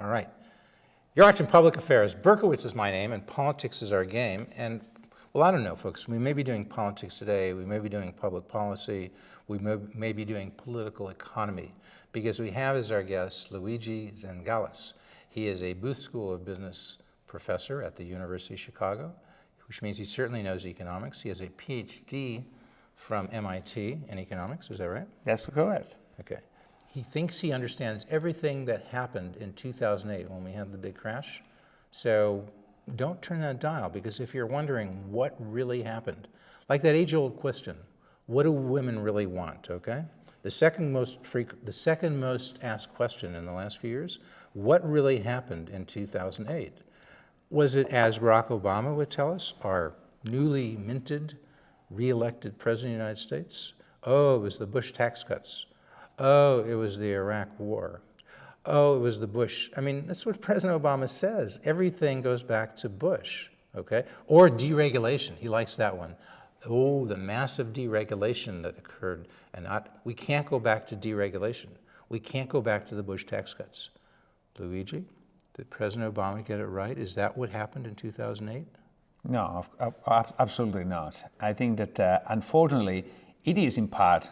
All right. You're watching Public Affairs. Berkowitz is my name, and politics is our game. And, well, I don't know, folks. We may be doing politics today. We may be doing public policy. We may be doing political economy, because we have as our guest Luigi Zingales. He is a Booth School of Business professor at the University of Chicago, which means he certainly knows economics. He has a PhD from MIT in economics. Is that right? That's correct. Okay. He thinks he understands everything that happened in 2008 when we had the big crash. So don't turn that dial, because if you're wondering what really happened, like that age-old question, what do women really want, okay? The second most asked question in the last few years, what really happened in 2008? Was it, as Barack Obama would tell us, our newly minted, re-elected President of the United States? Oh, it was the Bush tax cuts. Oh, it was the Iraq War. Oh, it was the Bush. I mean, that's what President Obama says. Everything goes back to Bush, okay? Or deregulation. He likes that one. Oh, the massive deregulation that occurred. And we can't go back to deregulation. We can't go back to the Bush tax cuts. Luigi, did President Obama get it right? Is that what happened in 2008? No, absolutely not. I think that, unfortunately, it is in part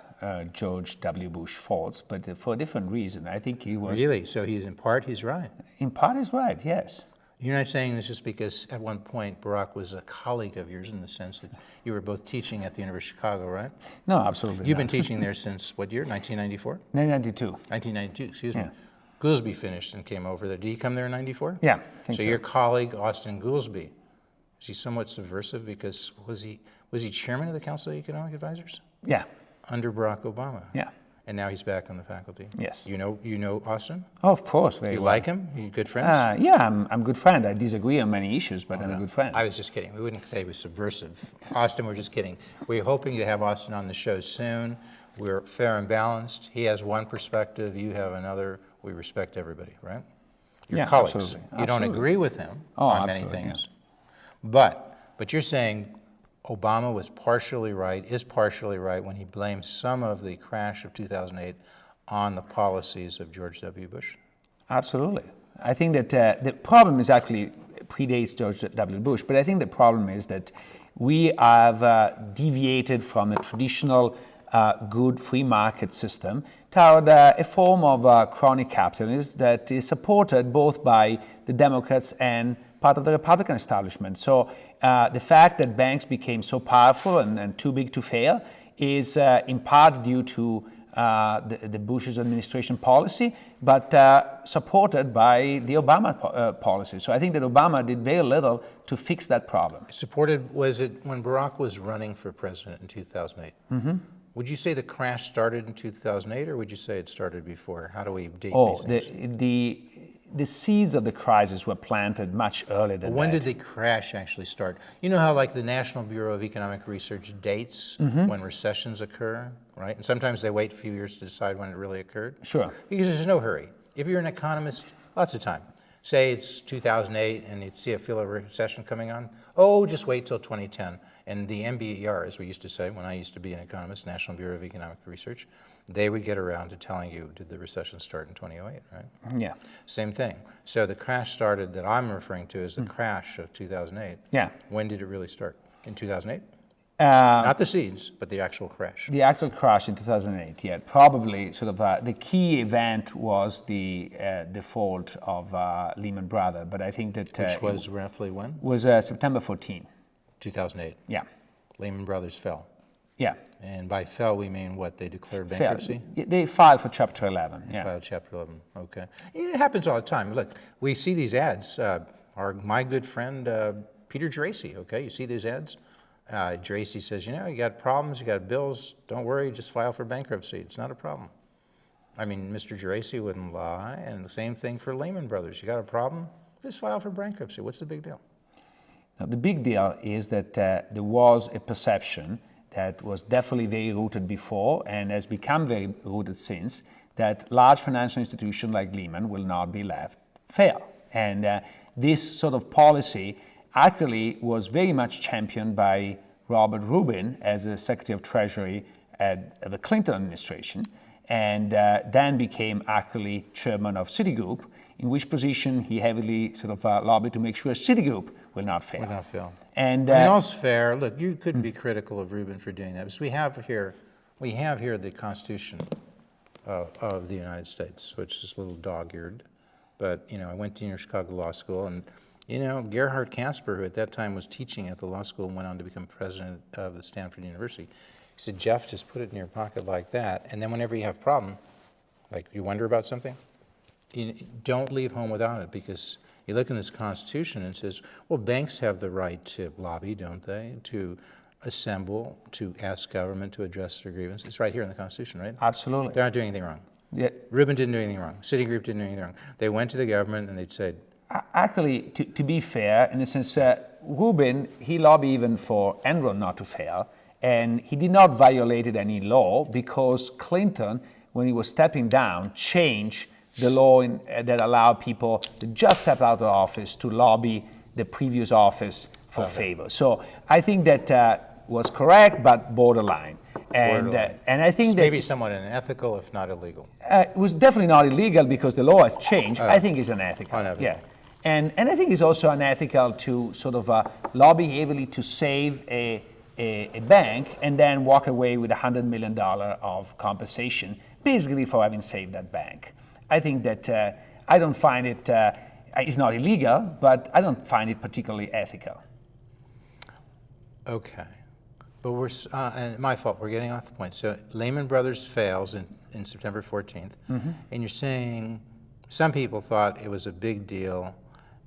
George W. Bush's fault, but for a different reason. I think he was... Really? So he's right? In part he's right, yes. You're not saying this just because at one point Barack was a colleague of yours, in the sense that you were both teaching at the University of Chicago, right? No, absolutely You've not. been teaching there since what year? 1994? 1992. 1992, excuse me. Yeah. Goolsbee finished and came over there. Did he come there in 94? Yeah, I think so. So your colleague, Austin Goolsbee, is he somewhat subversive because was he chairman of the Council of Economic Advisors? Yeah. Under Barack Obama? Yeah. And now he's back on the faculty? Yes. You know Austin? Oh, of course, very You well. like him? You good friends? Yeah, I'm a good friend. I disagree on many issues, but I'm a good friend. I was just kidding. We wouldn't say he was subversive. Austin, we're just kidding. We're hoping to have Austin on the show soon. We're fair and balanced. He has one perspective, you have another. We respect everybody, right? Your colleagues. Absolutely. You don't agree with him on many things. Yeah. But you're saying Obama is partially right when he blames some of the crash of 2008 on the policies of George W. Bush? Absolutely. I think that the problem is actually predates George W. Bush, but I think the problem is that we have deviated from the traditional good free market system toward a form of crony capitalism that is supported both by the Democrats and part of the Republican establishment. So the fact that banks became so powerful and too big to fail is in part due to the Bush's administration policy, but supported by the Obama policy. So I think that Obama did very little to fix that problem. Was it when Barack was running for president in 2008? Mm-hmm. Would you say the crash started in 2008, or would you say it started before? How do we date these things? The seeds of the crisis were planted much earlier than that. When did the crash actually start? You know how, like, the National Bureau of Economic Research dates when recessions occur, right? And sometimes they wait a few years to decide when it really occurred. Sure. Because there's no hurry. If you're an economist, lots of time. Say it's 2008 and you feel a recession coming on. Oh, just wait till 2010. And the NBER, as we used to say when I used to be an economist, National Bureau of Economic Research, they would get around to telling you, did the recession start in 2008, right? Yeah. Same thing. So the crash started that I'm referring to as the crash of 2008. Yeah. When did it really start? In 2008? Not the seeds, but the actual crash. The actual crash in 2008, yeah. Probably sort of the key event was the default of Lehman Brothers, but I think that... Which was roughly when? Was September 14. 2008. Yeah. Lehman Brothers fell. Yeah. And by fell, we mean what? They declared bankruptcy? They filed for Chapter 11. Yeah. Filed Chapter 11. Okay. It happens all the time. Look, we see these ads. My good friend Peter Geraci. Okay, you see these ads. Geraci says, you got problems, you got bills. Don't worry, just file for bankruptcy. It's not a problem. I mean, Mr. Geraci wouldn't lie, and the same thing for Lehman Brothers. You got a problem? Just file for bankruptcy. What's the big deal? Now, the big deal is that there was a perception that was definitely very rooted before and has become very rooted since, that large financial institutions like Lehman will not be left fail. And this sort of policy actually was very much championed by Robert Rubin as a Secretary of Treasury at the Clinton administration, and then became actually chairman of Citigroup in which position he heavily sort of lobbied to make sure Citigroup will not fail. Will not fail. And I mean, all's fair. Look, you couldn't be critical of Rubin for doing that, because we have here the Constitution of the United States, which is a little dog-eared. But, you know, I went to Chicago Law School, and, you know, Gerhard Casper, who at that time was teaching at the law school and went on to become president of the Stanford University, he said, Jeff, just put it in your pocket like that, and then whenever you have a problem, like you wonder about something, you don't leave home without it, because you look in this Constitution and it says, well, banks have the right to lobby, don't they, to assemble, to ask government to address their grievances. It's right here in the Constitution, right? Absolutely. They're not doing anything wrong. Yeah. Rubin didn't do anything wrong. Citigroup didn't do anything wrong. They went to the government and they'd said, Actually, to be fair, in a sense, Rubin, he lobbied even for Enron not to fail, and he did not violate any law because Clinton, when he was stepping down, changed the law that allowed people to just step out of office to lobby the previous office for favor. So I think that was correct, but borderline. And I think that maybe somewhat unethical, if not illegal. It was definitely not illegal because the law has changed. I think it's unethical. Yeah, and I think it's also unethical to sort of lobby heavily to save a bank and then walk away with $100 million of compensation, basically for having saved that bank. I think that I don't find it. It's not illegal, but I don't find it particularly ethical. Okay. But we're, and my fault, we're getting off the point. So Lehman Brothers fails in September 14th, and you're saying some people thought it was a big deal,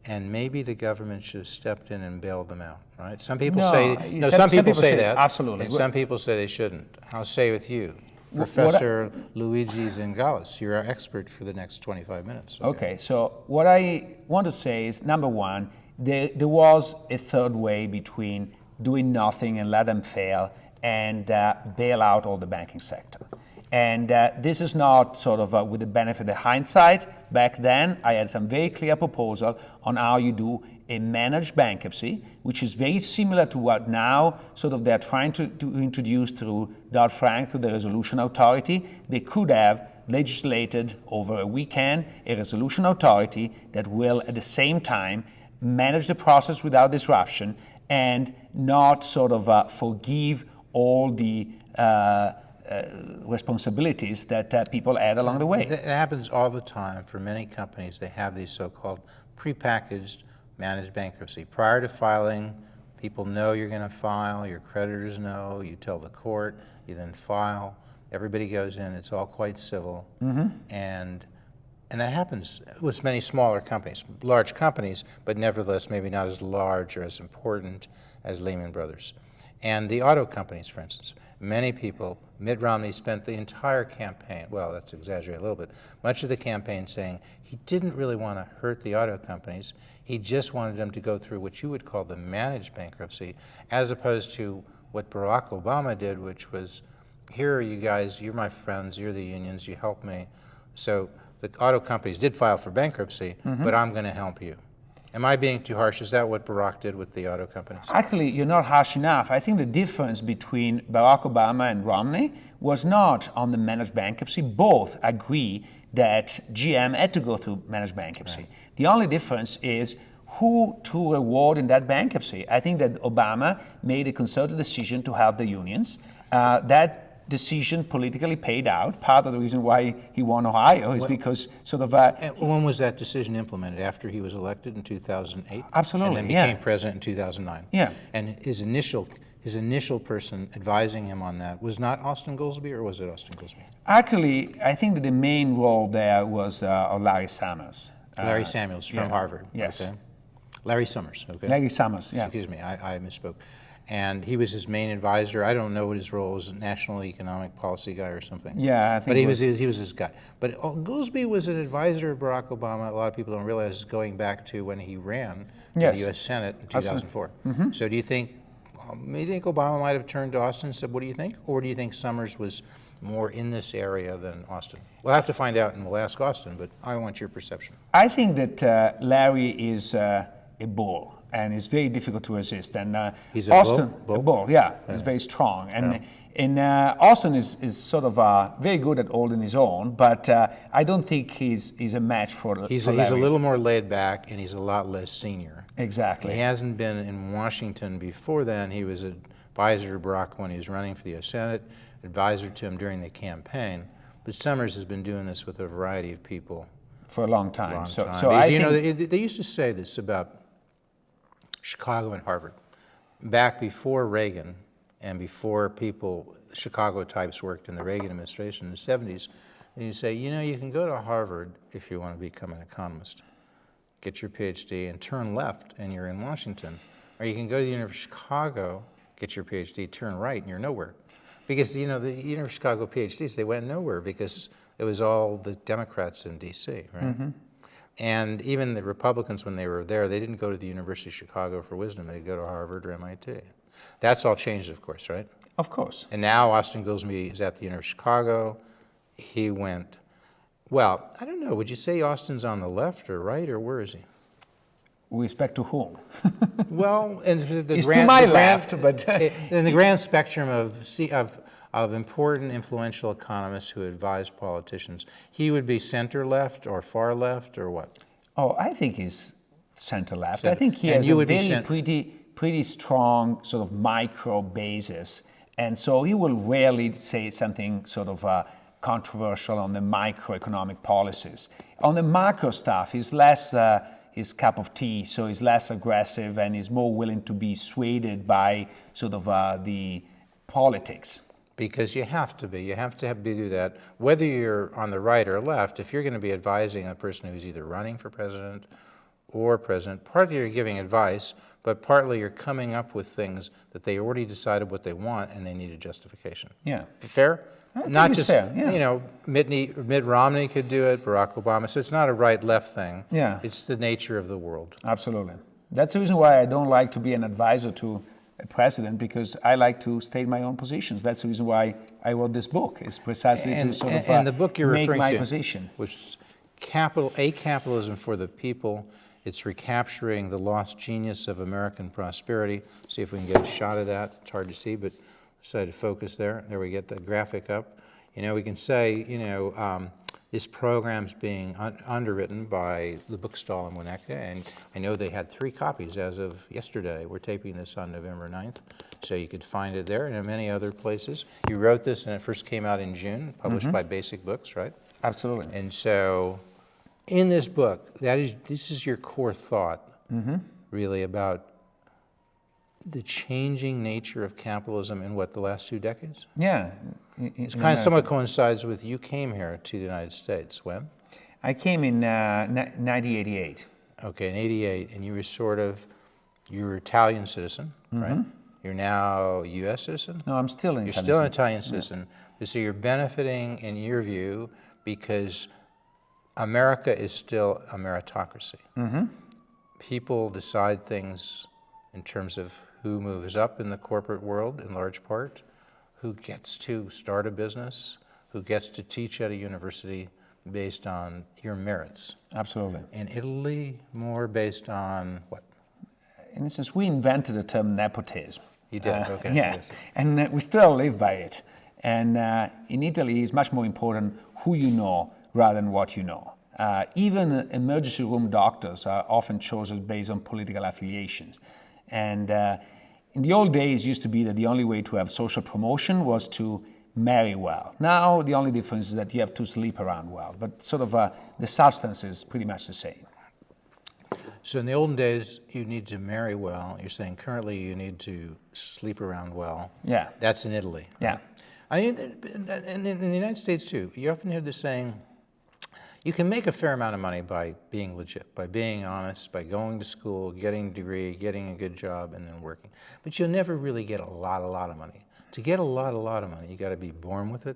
and maybe the government should have stepped in and bailed them out, right? Some people some people say that. Absolutely. And some people say they shouldn't. I'll say with you, Professor Luigi Zingales, you're our expert for the next 25 minutes. Okay, so what I want to say is, number one, there was a third way between doing nothing and let them fail and bail out all the banking sector. And this is not sort of with the benefit of hindsight. Back then, I had some very clear proposal on how you do a managed bankruptcy, which is very similar to what now sort of they're trying to introduce through Dodd-Frank, through the resolution authority. They could have legislated over a weekend a resolution authority that will at the same time manage the process without disruption and not sort of forgive all the responsibilities that people had along the way. It happens all the time for many companies. They have these so-called prepackaged managed bankruptcy. Prior to filing, people know you're going to file, your creditors know, you tell the court, you then file, everybody goes in, it's all quite civil. And that happens with many smaller companies, large companies, but nevertheless maybe not as large or as important as Lehman Brothers. And the auto companies, for instance, many people, Mitt Romney spent the entire campaign, well, that's exaggerated a little bit, much of the campaign saying he didn't really want to hurt the auto companies. He just wanted them to go through what you would call the managed bankruptcy, as opposed to what Barack Obama did, which was, here are you guys, you're my friends, you're the unions, you help me. So the auto companies did file for bankruptcy, but I'm going to help you. Am I being too harsh? Is that what Barack did with the auto companies? Actually, you're not harsh enough. I think the difference between Barack Obama and Romney was not on the managed bankruptcy. Both agree that GM had to go through managed bankruptcy. Right. The only difference is who to reward in that bankruptcy. I think that Obama made a concerted decision to help the unions. That decision politically paid out. Part of the reason why he won Ohio is because sort of... when was that decision implemented? After he was elected in 2008? Absolutely, and then became president in 2009? Yeah. And his initial person advising him on that was not Austin Goolsbee, or was it Austin Goolsbee? Actually, I think that the main role there was Larry Summers. Larry Samuels from Harvard. Yes. Okay. Larry Summers, okay. Larry Summers, yeah. Excuse me, I misspoke. And he was his main advisor. I don't know what his role was, national economic policy guy or something. Yeah, I think. But he was his guy. But Goolsbee was an advisor of Barack Obama. A lot of people don't realize, going back to when he ran for the U.S. Senate in 2004. So do you think Obama might have turned to Austin and said, what do you think? Or do you think Summers was more in this area than Austin? We'll have to find out, and we'll ask Austin, but I want your perception. I think that Larry is a bull, and it's very difficult to resist. And he's a Austin, bull? a bull, yeah. He's very strong. And And Austin is sort of very good at holding his own, but I don't think he's a match for He's Larry. a little more laid back, and he's a lot less senior. Exactly. He hasn't been in Washington before then. He was advisor to Barack when he was running for the U.S. Senate, advisor to him during the campaign. But Summers has been doing this with a variety of people For a long time. So because, I you think, know, they used to say this about Chicago and Harvard. Back before Reagan and before Chicago types worked in the Reagan administration in the 70s, and you say, you know, you can go to Harvard if you want to become an economist, get your PhD, and turn left, and you're in Washington. Or you can go to the University of Chicago, get your PhD, turn right, and you're nowhere. Because, you know, the University of Chicago PhDs, they went nowhere because it was all the Democrats in D.C., right? Mm-hmm. And even the Republicans, when they were there, they didn't go to the University of Chicago for wisdom. They'd go to Harvard or MIT. That's all changed, of course, right? of course. And now Austin Goolsbee is at the University of Chicago. He went, well, I don't know, would you say Austin's on the left or right, or where is he? With respect to whom? Well, in the It's grand, to my the grand- left, but in the grand spectrum of important, influential economists who advise politicians, he would be center left or far left or what? oh, I think he's center left. Center. I think he And has you a would be very pretty strong sort of micro basis, and so he will rarely say something sort of controversial on the microeconomic policies. On the macro stuff, he's less his cup of tea, so he's less aggressive and he's more willing to be swayed by sort of the politics. Because you have to do that, whether you're on the right or left. If you're going to be advising a person who's either running for president or president, partly you're giving advice, but partly you're coming up with things that they already decided what they want and they need a justification. Yeah. Fair? I think Not it's just, fair, yeah. you know, Mitt Romney could do it, Barack Obama, so it's not a right-left thing. Yeah. It's the nature of the world. Absolutely. That's the reason why I don't like to be an advisor to a president, because I like to state my own positions. That's the reason why I wrote this book, is precisely to sort of and the book you're make referring my to, position. which is Capitalism for the People. It's recapturing the lost genius of American prosperity. See if we can get a shot of that. It's hard to see, but decided to focus there. There we get the graphic up. You know, we can say, you know, this program's being underwritten by the bookstall in Winnetka, and I know they had 3 copies as of yesterday. We're taping this on November 9th, so you could find it there and in many other places. You wrote this, and it first came out in June, published by Basic Books, right? Absolutely. And so, in this book, this is your core thought, really, about the changing nature of capitalism in the last 2 decades? Yeah. It kind of somewhat coincides with you came here to the United States. When? I came in 1988. Okay, in 88, and you were Italian citizen, right? You're now U.S. citizen? No, I'm still in. You're still an Italian citizen. So you're benefiting, in your view, because America is still a meritocracy. People decide things in terms of who moves up in the corporate world, in large part, who gets to start a business, who gets to teach at a university based on your merits. Absolutely. In Italy, more based on what? In essence, we invented the term nepotism. You did, okay. Yeah, Yes. and we still live by it. And in Italy, it's much more important who you know rather than what you know. Even emergency room doctors are often chosen based on political affiliations. And in the old days, it used to be that the only way to have social promotion was to marry well. Now, the only difference is that you have to sleep around well, but sort of the substance is pretty much the same. So in the olden days, you need to marry well. You're saying currently you need to sleep around well. Yeah. That's in Italy. Yeah. I mean, and in the United States too, you often hear this saying, you can make a fair amount of money by being legit, by being honest, by going to school, getting a degree, getting a good job, and then working. But you'll never really get a lot of money. To get a lot of money, you got to be born with it,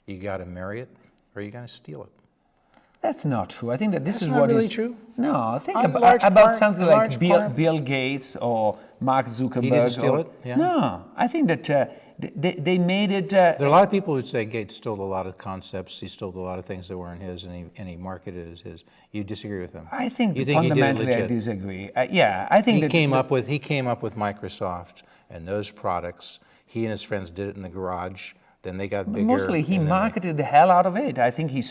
you got to marry it, or you got to steal it. That's not true. I think that this That's is not what really is true? No, think On about large part- something large like part- Bill Gates or Mark Zuckerberg. He didn't steal it? Yeah. No, I think that They made it. There are a lot of people who say Gates stole a lot of concepts. He stole a lot of things that weren't his, and he marketed it as his. You disagree with him? I think you think fundamentally he did it I legit? disagree. Yeah, I think He that came up with Microsoft and those products. He and his friends did it in the garage. Then they got bigger. Mostly he and then marketed the hell out of it. I think he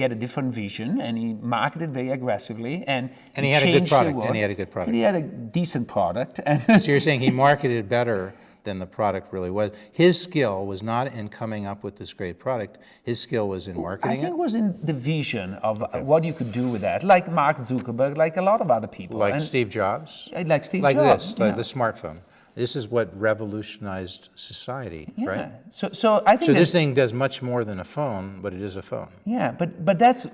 had a different vision, and he marketed very aggressively, and he had a good changed the product, world. and he had a good product. He had a decent product. And So you're saying he marketed better than the product really was. His skill was not in coming up with this great product. His skill was in I marketing think it. it was in the vision of what you could do with that, like Mark Zuckerberg, like a lot of other people. Like And- Steve Jobs. Like Steve Like Jobs. this, like the smartphone. This is what revolutionized society, Yeah. right? So I think So that- this thing does much more than a phone, but it is a phone. Yeah, but that's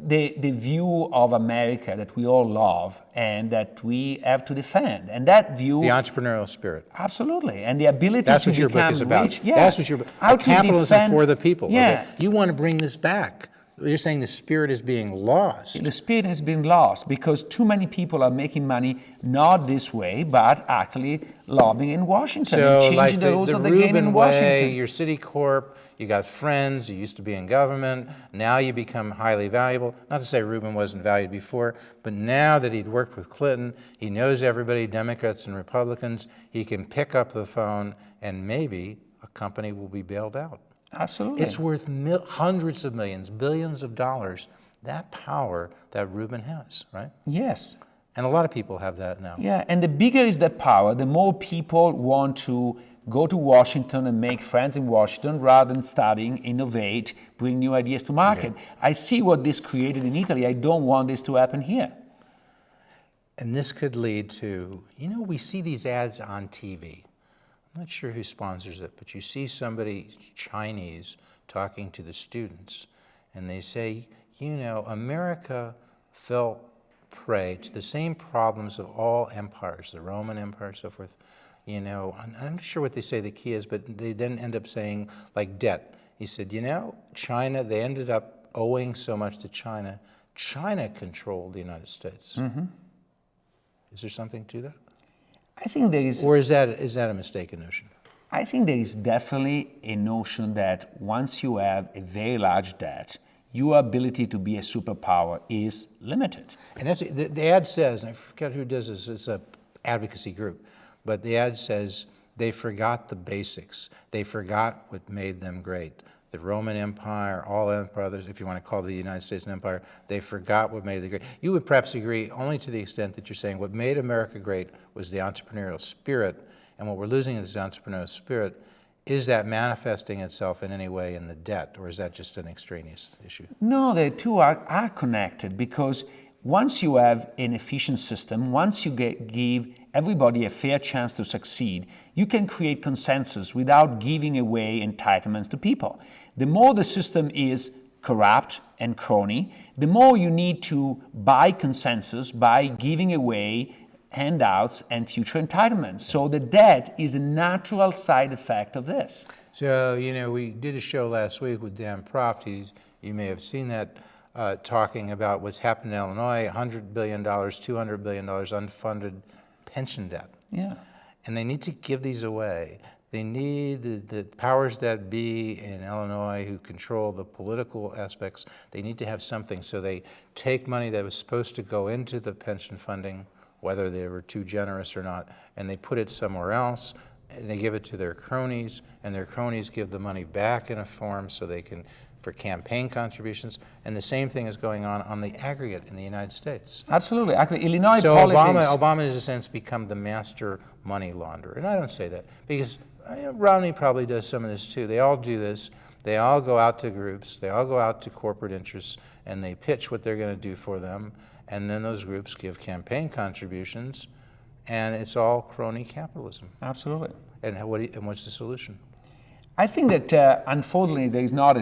the view of America that we all love and that we have to defend. And that view, The entrepreneurial spirit. absolutely, and the ability That's to what your book become is about. rich. Yeah. That's what your book. How to Capitalism defend- for the people. Yeah. Okay? You want to bring this back. You're saying the spirit is being lost. The spirit has been lost because too many people are making money not this way, but actually lobbying in Washington and So changing like the rules of the game Rubin in way, Washington. your city corp, you got friends, you used to be in government, now you become highly valuable. Not to say Rubin wasn't valued before, but now that he'd worked with Clinton, he knows everybody, Democrats and Republicans, he can pick up the phone and maybe a company will be bailed out. Absolutely. It's worth hundreds of millions, billions of dollars, that power that Rubin has, right? Yes. And a lot of people have that now. Yeah, and the bigger is that power, the more people want to go to Washington and make friends in Washington rather than studying, innovate, bring new ideas to market. I see what this created in Italy. I don't want this to happen here. And this could lead to, we see these ads on TV. I'm not sure who sponsors it, but you see somebody Chinese talking to the students, and they say, America fell prey to the same problems of all empires, the Roman Empire, so forth. I'm not sure what they say the key is, but they then end up saying, like debt. He said, China, they ended up owing so much to China. China controlled the United States. Mm-hmm. Is there something to that? I think there is. Or is that a mistaken notion? I think there is definitely a notion that once you have a very large debt, your ability to be a superpower is limited. And that's the ad says, and I forget who does this. It's an advocacy group, but the ad says they forgot the basics. They forgot what made them great. The Roman Empire, all empires, if you want to call the United States an empire, they forgot what made it great. You would perhaps agree only to the extent that you're saying what made America great was the entrepreneurial spirit, and what we're losing is the entrepreneurial spirit. Is that manifesting itself in any way in the debt, or is that just an extraneous issue? No, the two are connected because once you have an efficient system, once you give everybody a fair chance to succeed, you can create consensus without giving away entitlements to people. The more the system is corrupt and crony, the more you need to buy consensus by giving away handouts and future entitlements. So the debt is a natural side effect of this. So, we did a show last week with Dan Proft. You may have seen that, talking about what's happened in Illinois, $100 billion, $200 billion unfunded pension debt. Yeah. And they need to give these away. They need the powers that be in Illinois who control the political aspects. They need to have something. So they take money that was supposed to go into the pension funding, whether they were too generous or not, and they put it somewhere else, and they give it to their cronies, and their cronies give the money back in a form so they can, for campaign contributions, and the same thing is going on the aggregate in the United States. Absolutely. Actually, Illinois So politics... Obama has, in a sense, become the master money launderer. And I don't say that, because Romney probably does some of this too. They all do this. They all go out to groups. They all go out to corporate interests, and they pitch what they're going to do for them. And then those groups give campaign contributions, and it's all crony capitalism. Absolutely. And what's the solution? I think that unfortunately there is not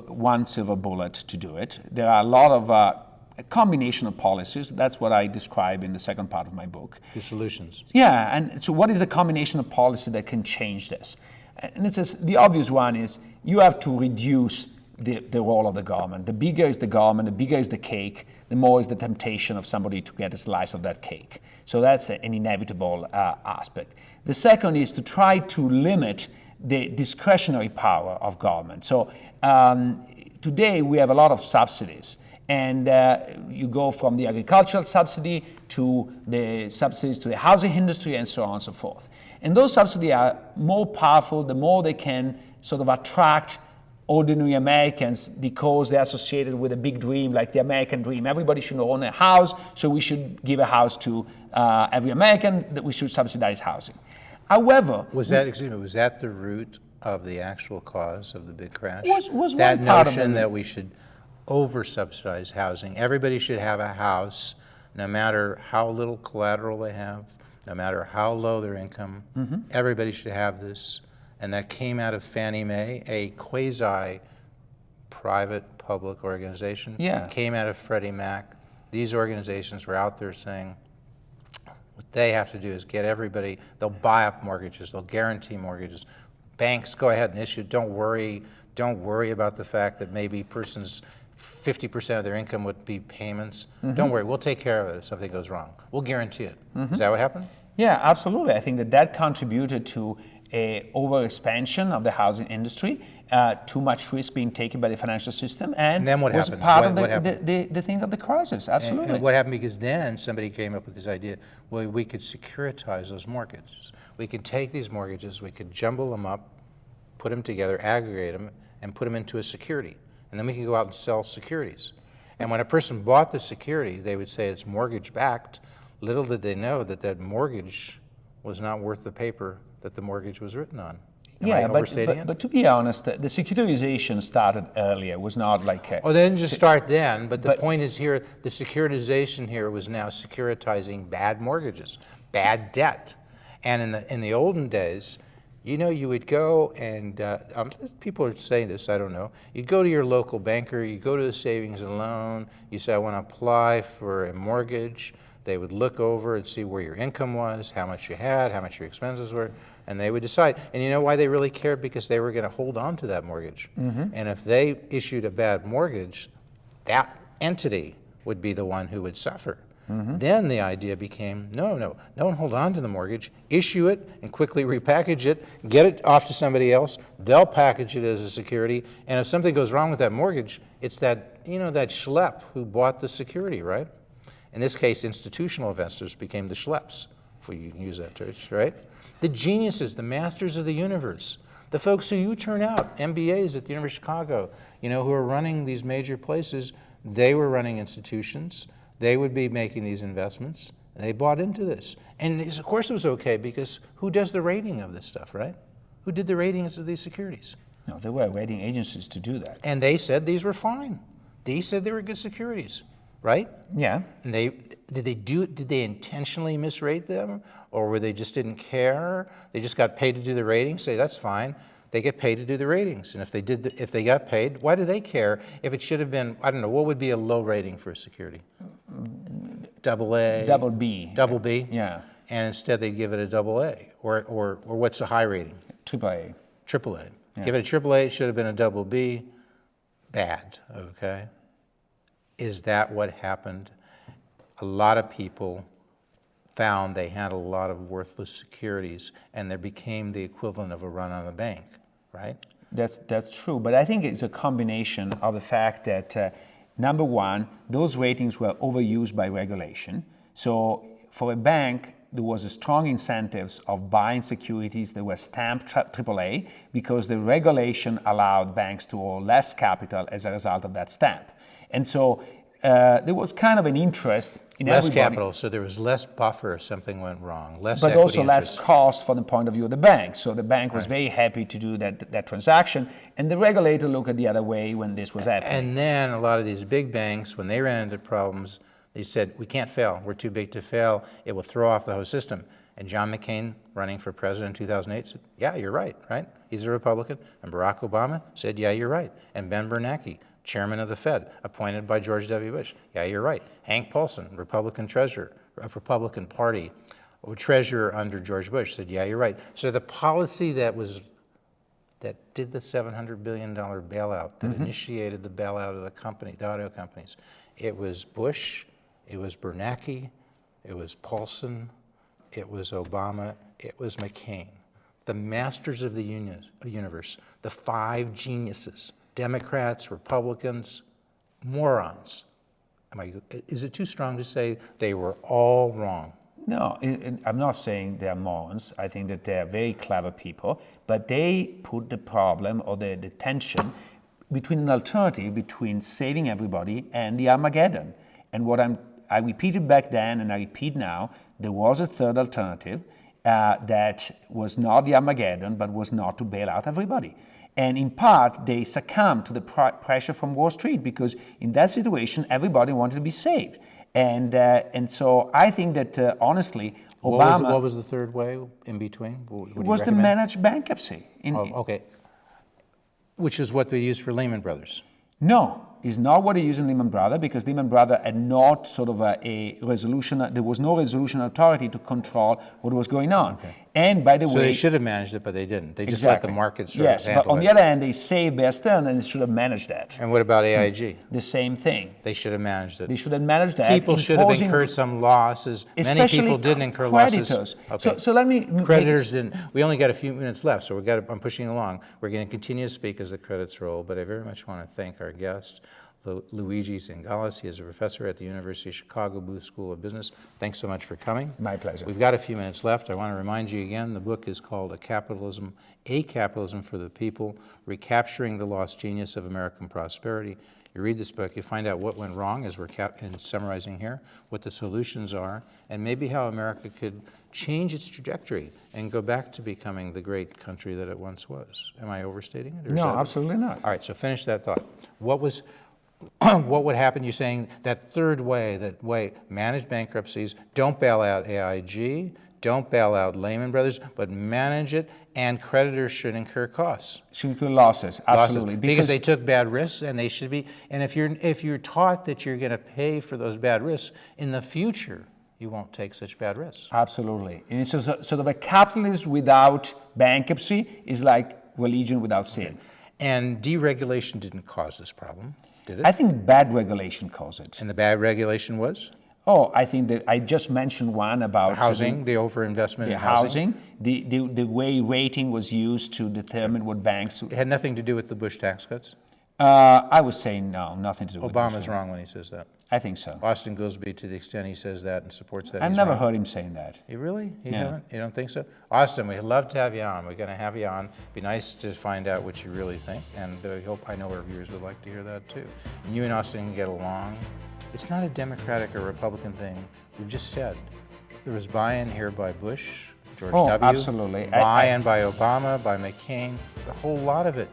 one silver bullet to do it. There are a lot of a combination of policies. That's what I describe in the second part of my book. The solutions. Yeah, and so what is the combination of policy that can change this? And it says the obvious one is you have to reduce the role of the government. The bigger is the government, the bigger is the cake, the more is the temptation of somebody to get a slice of that cake. So that's an inevitable aspect. The second is to try to limit the discretionary power of government. So today we have a lot of subsidies, and you go from the agricultural subsidy to the subsidies to the housing industry and so on and so forth. And those subsidies are more powerful the more they can sort of attract ordinary Americans because they're associated with a big dream, like the American dream. Everybody should own a house, so we should give a house to every American, that we should subsidize housing. However, Was that the root of the actual cause of the big crash? Was that one part of notion it. that we should over-subsidize housing. Everybody should have a house, no matter how little collateral they have, no matter how low their income. Everybody should have this. And that came out of Fannie Mae, a quasi-private public organization. Yeah. Came out of Freddie Mac. These organizations were out there saying, what they have to do is get everybody, they'll buy up mortgages, they'll guarantee mortgages. Banks, go ahead and issue, don't worry about the fact that maybe persons 50% of their income would be payments. Don't worry, we'll take care of it if something goes wrong. We'll guarantee it. Is that what happened? Yeah, absolutely. I think that contributed to a over-expansion of the housing industry, too much risk being taken by the financial system, and then what was happened? part What of happened? the thing of the crisis. Absolutely. And what happened? Because then somebody came up with this idea, well, we could securitize those mortgages. We could take these mortgages, we could jumble them up, put them together, aggregate them, and put them into a security. And then we could go out and sell securities. And when a person bought the security, they would say it's mortgage-backed. Little did they know that that mortgage was not worth the paper that the mortgage was written on. Am I overstating it? But to be honest, the securitization started earlier. It was not like Oh, they didn't just start then, but the point is here, the securitization here was now securitizing bad mortgages, bad debt. And in the olden days, you know, you would go and, people are saying this, I don't know, you'd go to your local banker, you go to the savings and loan, you say, I want to apply for a mortgage. They would look over and see where your income was, how much you had, how much your expenses were, and they would decide. And you know why they really cared? Because they were going to hold on to that mortgage. And if they issued a bad mortgage, that entity would be the one who would suffer. Then the idea became, no, don't hold on to the mortgage, issue it and quickly repackage it, get it off to somebody else, they'll package it as a security, and if something goes wrong with that mortgage, it's that, you know, that schlep who bought the security, right? In this case, institutional investors became the schleps, if we can use that term, right? The geniuses, the masters of the universe, the folks who you turn out, MBAs at the University of Chicago, you know, who are running these major places, they were running institutions, they would be making these investments, and they bought into this. And of course it was okay, because who does the rating of this stuff, right? Who did the ratings of these securities? No, there were rating agencies to do that. And they said these were fine. They said they were good securities. Right? Yeah. And did they intentionally misrate them, or were they just didn't care? They just got paid to do the ratings. Say that's fine. They get paid to do the ratings, and if they got paid, why do they care? If it should have been, I don't know, what would be a low rating for a security? Double A. Double B. Double B. Yeah. And instead they give it a double A, or what's a high rating? Triple A. Triple A. Yeah. Give it a triple A. It should have been a double B. Bad. Okay. Is that what happened? A lot of people found they had a lot of worthless securities, and there became the equivalent of a run on the bank, right? That's true, but I think it's a combination of the fact that, number one, those ratings were overused by regulation. So for a bank, there was a strong incentives of buying securities that were stamped AAA because the regulation allowed banks to hold less capital as a result of that stamp. And so there was kind of an interest in less everybody. Capital, so there was less buffer if something went wrong, less but equity also less interest. cost from the point of view of the bank. So the bank was very happy to do that transaction, and the regulator looked at the other way when this was happening. And then a lot of these big banks, when they ran into problems, they said, we can't fail, we're too big to fail, it will throw off the whole system. And John McCain, running for president in 2008, said, yeah, you're right? He's a Republican. And Barack Obama said, yeah, you're right. And Ben Bernanke, chairman of the Fed, appointed by George W. Bush. Yeah, you're right. Hank Paulson, Republican treasurer, a Republican Party treasurer under George Bush, said, yeah, you're right. So the policy that did the $700 billion bailout, that initiated the bailout of the auto companies, it was Bush, it was Bernanke, it was Paulson, it was Obama, it was McCain. the masters of the universe, the five geniuses, Democrats, Republicans, morons. Is it too strong to say they were all wrong? No, I'm not saying they're morons. I think that they're very clever people, but they put the problem or the tension between an alternative between saving everybody and the Armageddon. And what I repeated back then and I repeat now, there was a third alternative that was not the Armageddon, but was not to bail out everybody. And in part, they succumbed to the pressure from Wall Street because in that situation, everybody wanted to be saved. And so I think that honestly, Obama. What was the third way in between? It was the managed bankruptcy. Okay. Which is what they used for Lehman Brothers. No, it's not what they used in Lehman Brothers because Lehman Brothers had not sort of a resolution. There was no resolution authority to control what was going on. Okay. And by the way, so they should have managed it, but they didn't. They just let the market sort of handle it. Yes, but on the other hand, they saved Bear Stearns and they should have managed that. And what about AIG? The same thing. They should have managed it. They should have managed that. People should have incurred some losses. Many people didn't incur losses. Okay. So let me. Creditors didn't. We only got a few minutes left, so I'm pushing along. We're going to continue to speak as the credits roll, but I very much want to thank our guest, Luigi Zingales. He is a professor at the University of Chicago Booth School of Business. Thanks so much for coming. My pleasure. We've got a few minutes left. I want to remind you again, the book is called A Capitalism for the People, Recapturing the Lost Genius of American Prosperity. You read this book, you find out what went wrong, as we're summarizing here, what the solutions are, and maybe how America could change its trajectory and go back to becoming the great country that it once was. Am I overstating it? No, absolutely not. All right, so finish that thought. What would happen? You're saying that third way, manage bankruptcies, don't bail out AIG, don't bail out Lehman Brothers, but manage it, and creditors should incur costs. Should incur losses, absolutely. Because they took bad risks, and they should be. And if you're taught that you're going to pay for those bad risks in the future, you won't take such bad risks. Absolutely. And it's sort of a capitalism without bankruptcy is like religion without sin. Okay. And deregulation didn't cause this problem, did it? I think bad regulation caused it. And the bad regulation was? Oh, I think that I just mentioned one about the housing, the overinvestment in housing. The way rating was used to determine what banks. It had nothing to do with the Bush tax cuts? I would say no, nothing to do with it. Obama's wrong when he says that. I think so. Austin Goolsbee, to the extent he says that and supports that, I've never heard him saying that. You really? You haven't? You don't think so? Austin, we'd love to have you on. We're going to have you on. It'd be nice to find out what you really think, and I know our viewers would like to hear that too. And you and Austin can get along. It's not a Democratic or Republican thing. We've just said there was buy-in here by Bush, George W. Absolutely. Buy-in by Obama, by McCain, the whole lot of it.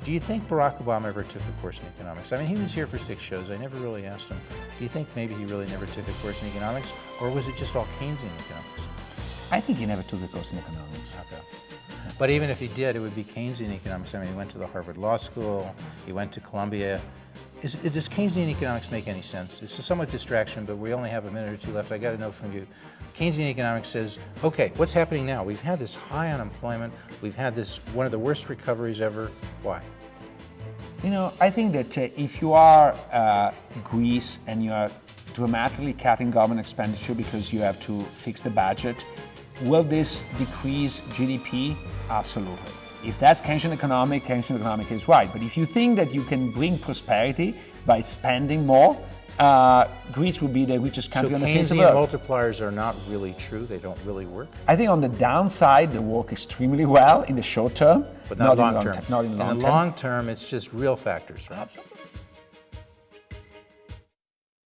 Do you think Barack Obama ever took a course in economics? I mean, he was here for 6 shows. I never really asked him. Do you think maybe he really never took a course in economics, or was it just all Keynesian economics? I think he never took a course in economics. Okay. But even if he did, it would be Keynesian economics. I mean, he went to the Harvard Law School. He went to Columbia. Does Keynesian economics make any sense? It's a somewhat distraction, but we only have a minute or two left. I got to know from you. Keynesian economics says, okay, what's happening now? We've had this high unemployment. We've had this one of the worst recoveries ever. Why? You know, I think that if you are Greece and you are dramatically cutting government expenditure because you have to fix the budget, will this decrease GDP? Absolutely. If that's Keynesian economic is right. But if you think that you can bring prosperity by spending more, Greece would be the richest country on the face of the earth. So Keynesian multipliers are not really true? They don't really work? I think on the downside, they work extremely well in the short term. But not long term. Not in the long term. In the long term, it's just real factors, right? Absolutely.